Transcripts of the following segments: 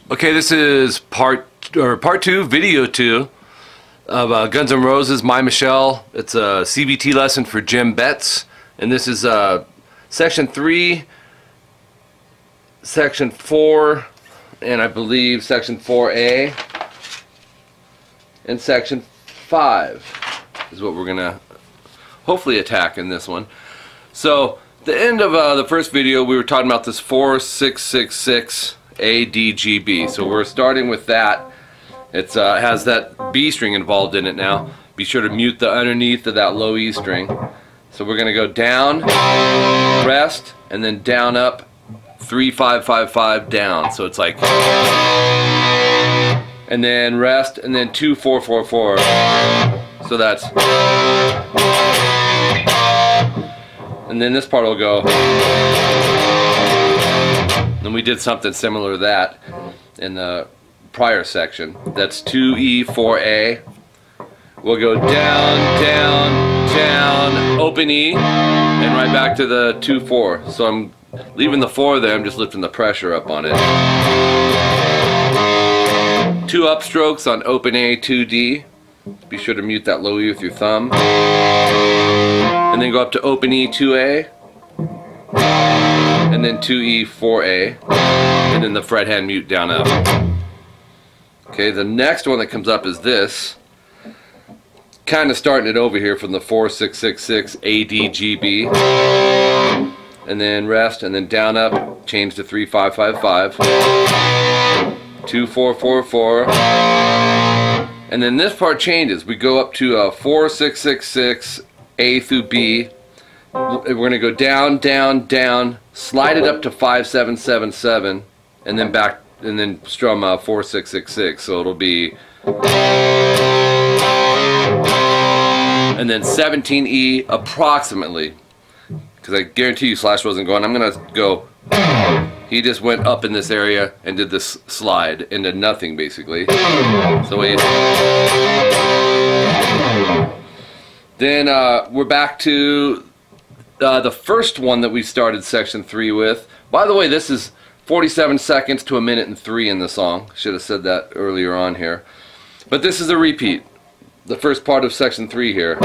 Okay, this is part 2, video 2 of Guns N' Roses, My Michelle. It's a CBT lesson for Jim Betts, and this is section 3, section 4, and I believe section 4A, and section 5 is what we're gonna hopefully attack in this one. So the end of the first video, we were talking about this 4-6-6-6 A, D, G, B. So we're starting with that. It has that B string involved in it now. Be sure to mute the underneath of that low E string. So we're going to go down, rest, and then down, up, 3-5-5-5, down. So it's like, and then rest, and then 2-4-4-4. So that's, and then this part will go. And we did something similar to that in the prior section. That's 2E, 4A. We'll go down, down, down, open E, and right back to the 2-4. So I'm leaving the 4 there, I'm just lifting the pressure up on it. 2 upstrokes on open A, 2D. Be sure to mute that low E with your thumb. And then go up to open E, 2A. And then 2E, 4A, and then the fret hand mute down, up. Okay, the next one that comes up is this. Kind of starting it over here from the 4-6-6-6 A, D, G, B. And then rest, and then down, up, change to 3-5-5-5. 2-4-4-4. And then this part changes. We go up to 4-6-6-6 A through B. We're going to go down, down, down, slide it up to 5-7-7-7, and then back, and then strum 4-6-6-6. So it'll be, and then 17E approximately, because I guarantee you Slash wasn't going. I'm going to go. He just went up in this area and did this slide into nothing basically. So then we're back to the first one that we started section 3 with. By the way, this is 47 seconds to 1:03 in the song. Should have said that earlier on here. But this is a repeat. The first part of section 3 here.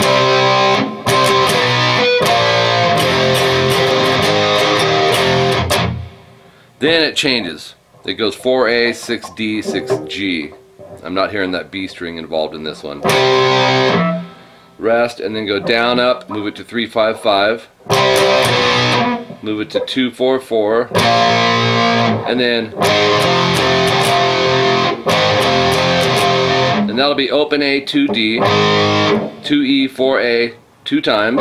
Then it changes. It goes 4A, 6D, 6G. I'm not hearing that B string involved in this one. Rest, and then go down, up, move it to 3-5-5, move it to 2-4-4, and that'll be open A, 2D, 2E, 4A, 2 times.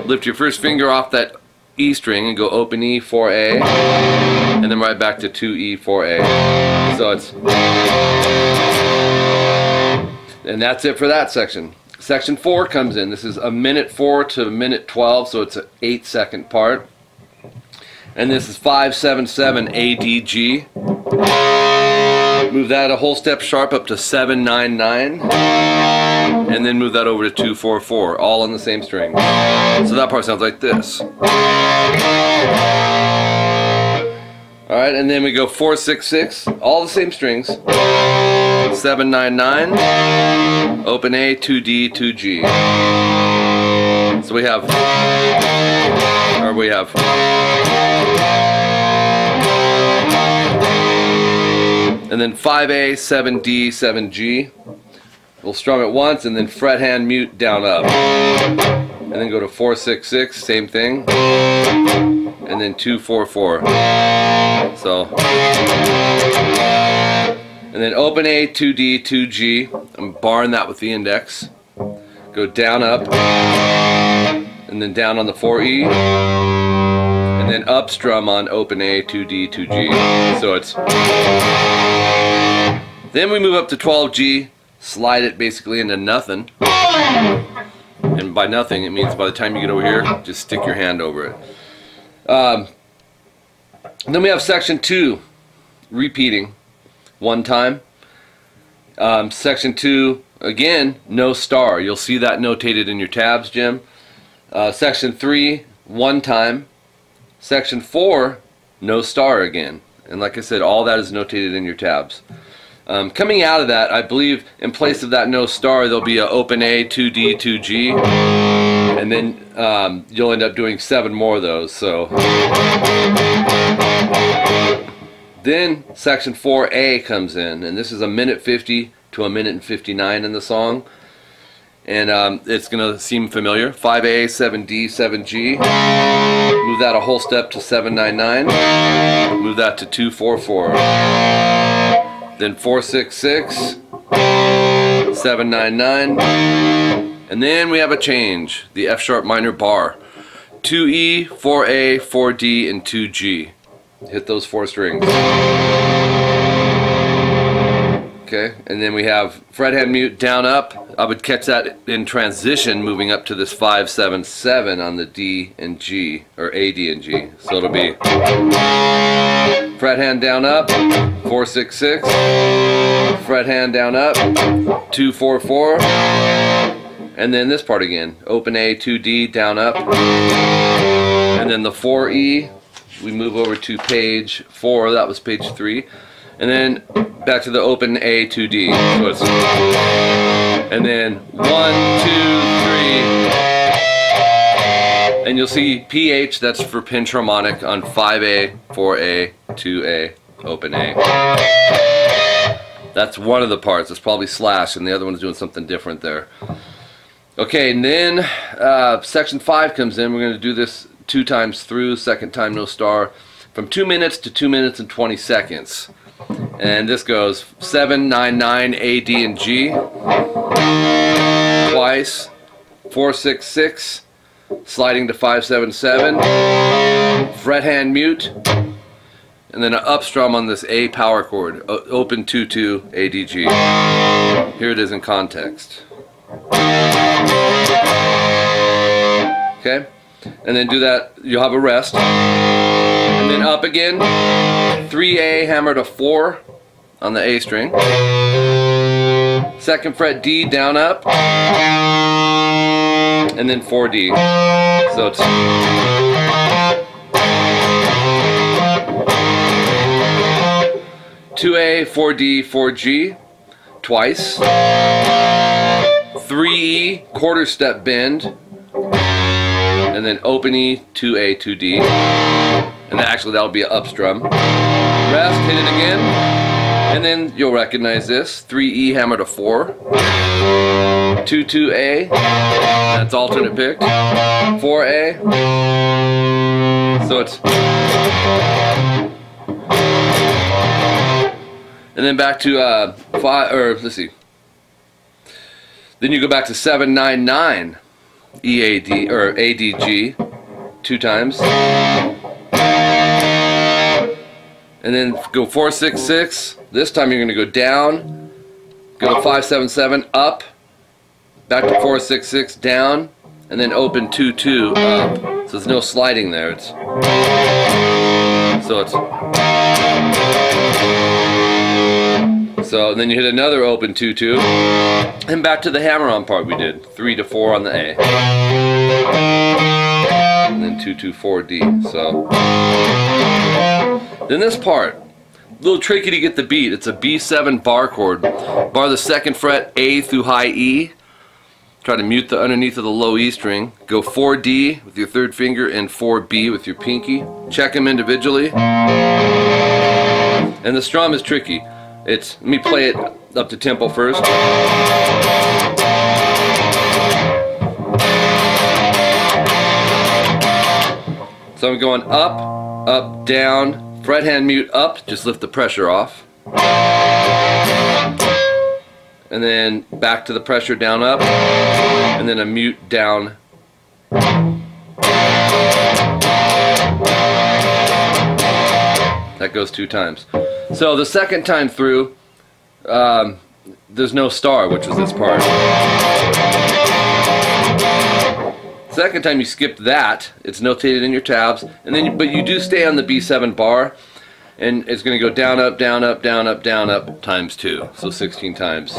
Lift your first finger off that E string and go open E, 4A, and then right back to 2E, 4A. So it's, and that's it for that section. Section 4 comes in. This is 1:04 to 1:12, so it's an 8-second part. And this is 5-7-7 A, D, G. Move that a whole step sharp up to 7-9-9. And then move that over to 2-4-4, all on the same string. So that part sounds like this. Alright, and then we go 4-6-6, all the same strings. 7-9-9, open A, 2D, 2G. So we have, and then 5A, 7D, 7G. We'll strum it once and then fret hand mute down, up. And then go to 4-6-6, same thing. And then 2-4-4. So, and then open A, 2D, 2G. I'm barring that with the index. Go down, up, and then down on the 4E, and then up strum on open A, 2D, 2G. So it's, then we move up to 12G, slide it basically into nothing. And by nothing, it means by the time you get over here, just stick your hand over it. Then we have section 2, repeating one time. Section 2, again, no star. You'll see that notated in your tabs, Jim. Section 3, one time. Section 4, no star again. And like I said, all that is notated in your tabs. Coming out of that, I believe in place of that no star, there'll be an open A, 2D, 2G, and then you'll end up doing 7 more of those. So then section 4A comes in, and this is 1:50 to 1:59 in the song. And it's going to seem familiar. 5A, 7D, 7G. Move that a whole step to 799. Move that to 244. Then 466, 799. And then we have a change. The F sharp minor bar. 2E, 4A, 4D, and 2G. Hit those 4 strings. Okay, and then we have fret hand mute down up. I would catch that in transition moving up to this 577 on the D and G, or A, D, and G. So it'll be fret hand down up, 466, fret hand down up, 244, and then this part again, open A, 2D, down up, and then the 4E, we move over to page 4, that was page 3. And then back to the open A, 2D. So it's, and then 1, 2, 3. And you'll see PH, that's for pinch harmonic, on 5A, 4A, 2A, open A. That's one of the parts. It's probably slash, and the other one's doing something different there. Okay, and then section 5 comes in. We're going to do this 2 times through, second time no star, from 2 minutes to 2 minutes and 20 seconds. And this goes 7, 9, 9, A, D, and G. Twice. 4, 6, 6. Sliding to 5, 7, 7. Fret hand mute. And then an up strum on this A power chord. Open 2, 2, A, D, G. Here it is in context. Okay? And then do that, you'll have a rest. And then up again. 3A hammer to 4 on the A string. Second fret D down up. And then 4D. So it's 2A, 4D, 4G twice. 3E quarter step bend. And then open E, 2A, 2D. And actually that'll be an up strum. Rest, hit it again, and then you'll recognize this. 3E hammer to 4. 2, 2A, that's alternate picked. 4A. So it's, and then back to 5, or let's see. Then you go back to 7, 9, 9. EAD or ADG 2 times. And then go 4, 6, 6. This time you're going to go down, go to 5, 7, 7, up, back to 4, 6, 6, down, and then open 2, 2, up. So there's no sliding there. It's, so it's, so then you hit another open 2, 2, and back to the hammer-on part we did. 3 to 4 on the A. And then 2, 2, 4, D. So then this part, a little tricky to get the beat. It's a B7 bar chord. Bar the second fret A through high E. Try to mute the underneath of the low E string. Go 4D with your third finger and 4B with your pinky. Check them individually. And the strum is tricky. It's, let me play it up to tempo first. So I'm going up, up, down. Fret hand mute up, just lift the pressure off. And then back to the pressure down up. And then a mute down. That goes 2 times. So the second time through, there's no star, which was this part. Second time you skip that, it's notated in your tabs, and then but you do stay on the B7 bar, and it's going to go down, up, down, up, down, up, down, up times 2, so 16 times.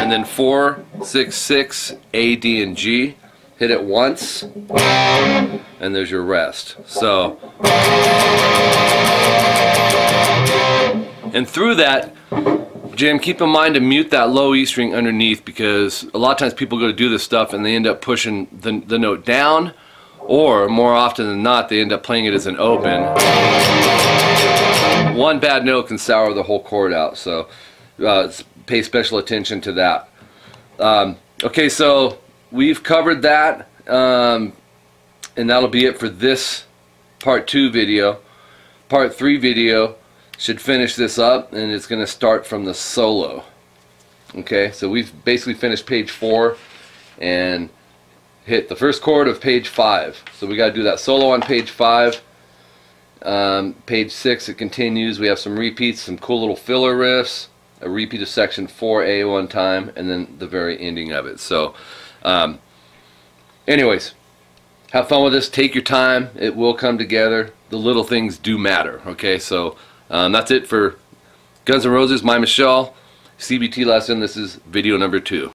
And then 4, 6, 6, A, D, and G. hit it once, and there's your rest. So, and through that, Jim, keep in mind to mute that low E string underneath, because a lot of times people go to do this stuff and they end up pushing the note down, or more often than not they end up playing it as an open. One bad note can sour the whole chord out, so pay special attention to that. Okay, so we've covered that, and that'll be it for this part 2 video. Part 3 video should finish this up, and it's going to start from the solo. Okay, so we've basically finished page 4 and hit the first chord of page 5. So we got to do that solo on page 5. Page 6 it continues. We have some repeats, some cool little filler riffs, a repeat of section 4A one time, and then the very ending of it. So anyways, have fun with this, take your time, it will come together. The little things do matter. Okay, so that's it for Guns N' Roses, my Michelle, CBT lesson. This is video number 2.